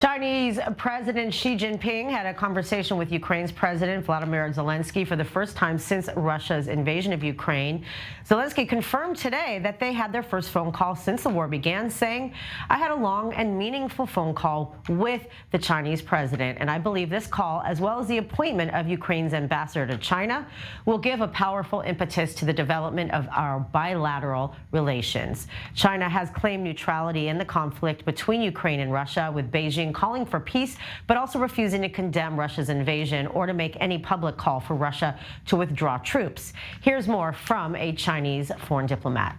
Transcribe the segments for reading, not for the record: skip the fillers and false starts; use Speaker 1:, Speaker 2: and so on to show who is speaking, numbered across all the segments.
Speaker 1: Chinese President Xi Jinping had a conversation with Ukraine's President Volodymyr Zelensky for the first time since Russia's invasion of Ukraine. Zelensky confirmed today that they had their first phone call since the war began, saying, "I had a long and meaningful phone call with the Chinese president, and I believe this call, as well as the appointment of Ukraine's ambassador to China, will give a powerful impetus to the development of our bilateral relations." China has claimed neutrality in the conflict between Ukraine and Russia, with Beijing calling for peace, but also refusing to condemn Russia's invasion or to make any public call for Russia to withdraw troops. Here's more from a Chinese foreign diplomat.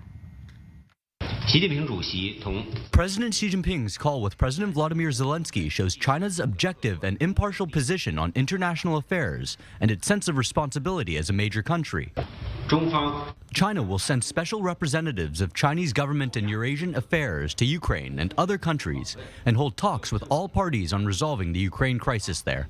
Speaker 2: President Xi Jinping's call with President Volodymyr Zelensky shows China's objective and impartial position on international affairs and its sense of responsibility as a major country. China will send special representatives of Chinese government and Eurasian affairs to Ukraine and other countries and hold talks with all parties on resolving the Ukraine crisis there.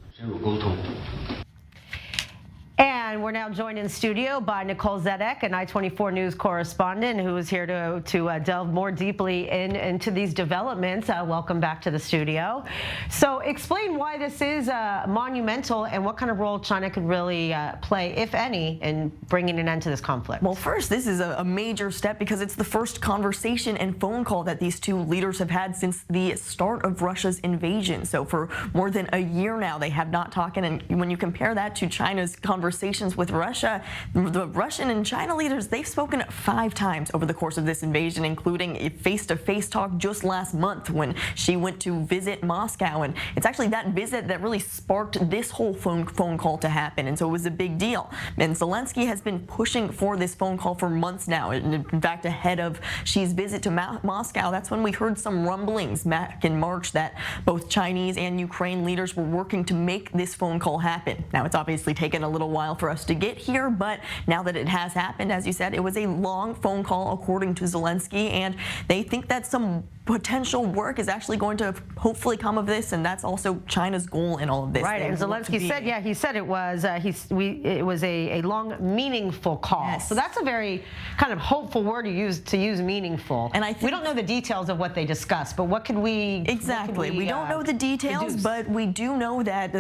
Speaker 1: And we're now joined in studio by Nicole Zedek, an I-24 News correspondent who is here to delve more deeply into these developments. Welcome back to the studio. So explain why this is monumental and what kind of role China could really play, if any, in bringing an end to this conflict.
Speaker 3: Well, first, this is a major step because it's the first conversation and phone call that these two leaders have had since the start of Russia's invasion. So for more than a year now, they have not talked. And when you compare that to China's conversations with Russia, the Russian and China leaders, they've spoken 5 times over the course of this invasion, including a face-to-face talk just last month when she went to visit Moscow. And it's actually that visit that really sparked this whole phone call to happen. And so it was a big deal. And Zelensky has been pushing for this phone call for months now. And in fact, ahead of Xi's visit to Moscow, that's when we heard some rumblings back in March that both Chinese and Ukraine leaders were working to make this phone call happen. Now, it's obviously taken a little while for us to get here, but now that it has happened, as you said, it was a long phone call according to Zelensky, and they think that some potential work is actually going to hopefully come of this, and that's also China's goal in all of this.
Speaker 1: Right, and Zelensky said, yeah, he said it was a long, meaningful call.
Speaker 3: Yes.
Speaker 1: So that's a very kind of hopeful word to use meaningful.
Speaker 3: And I think
Speaker 1: we don't know the details of what they discussed, but what can we
Speaker 3: exactly? We don't know the details, but we do know that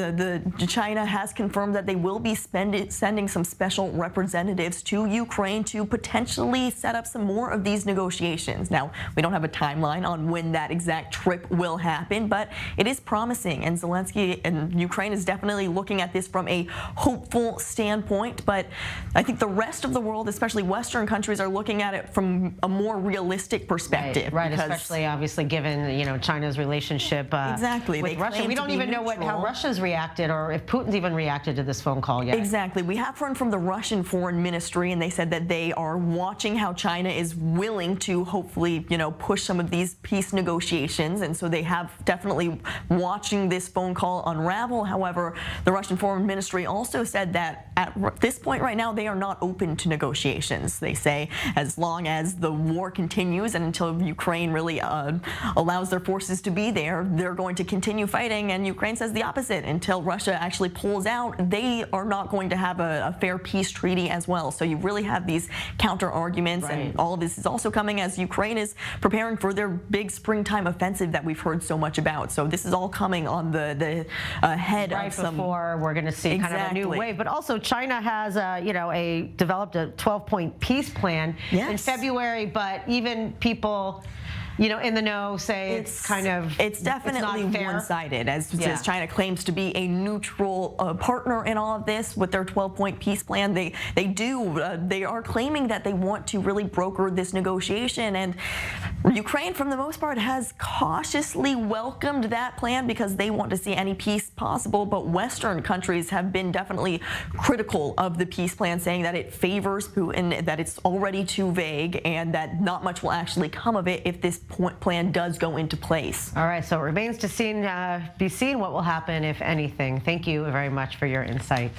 Speaker 3: China has confirmed that they will be sending some special representatives to Ukraine to potentially set up some more of these negotiations. Now, we don't have a timeline on when that exact trip will happen, but it is promising, and Zelensky and Ukraine is definitely looking at this from a hopeful standpoint. But I think the rest of the world, especially Western countries, are looking at it from a more realistic perspective.
Speaker 1: Right, especially obviously given China's relationship with Russia. We don't even know how Russia's reacted or if Putin's even reacted to this phone call yet.
Speaker 3: Exactly. We have heard from the Russian Foreign Ministry, and they said that they are watching how China is willing to hopefully, push some of these peace negotiations, and so they have definitely watching this phone call unravel. However, the Russian Foreign Ministry also said that at this point right now, they are not open to negotiations. They say as long as the war continues and until Ukraine really allows their forces to be there, they're going to continue fighting, and Ukraine says the opposite. Until Russia actually pulls out, they are not going to have a fair peace treaty as well. So you really have these counter arguments, and all of this is also coming as Ukraine is preparing for their big springtime offensive that we've heard so much about. So this is all coming on the head of some.
Speaker 1: Before we're going to see kind of a new wave, but also China has developed a 12-point peace plan in February, but even people in the know say it's definitely
Speaker 3: one-sided, as China claims to be a neutral partner in all of this with their 12-point peace plan. They are claiming that they want to really broker this negotiation, and Ukraine, for the most part, has cautiously welcomed that plan because they want to see any peace possible. But Western countries have been definitely critical of the peace plan, saying that it favors Putin, that it's already too vague, and that not much will actually come of it if this plan does go into place.
Speaker 1: All right, so it remains to be seen what will happen, if anything. Thank you very much for your insight.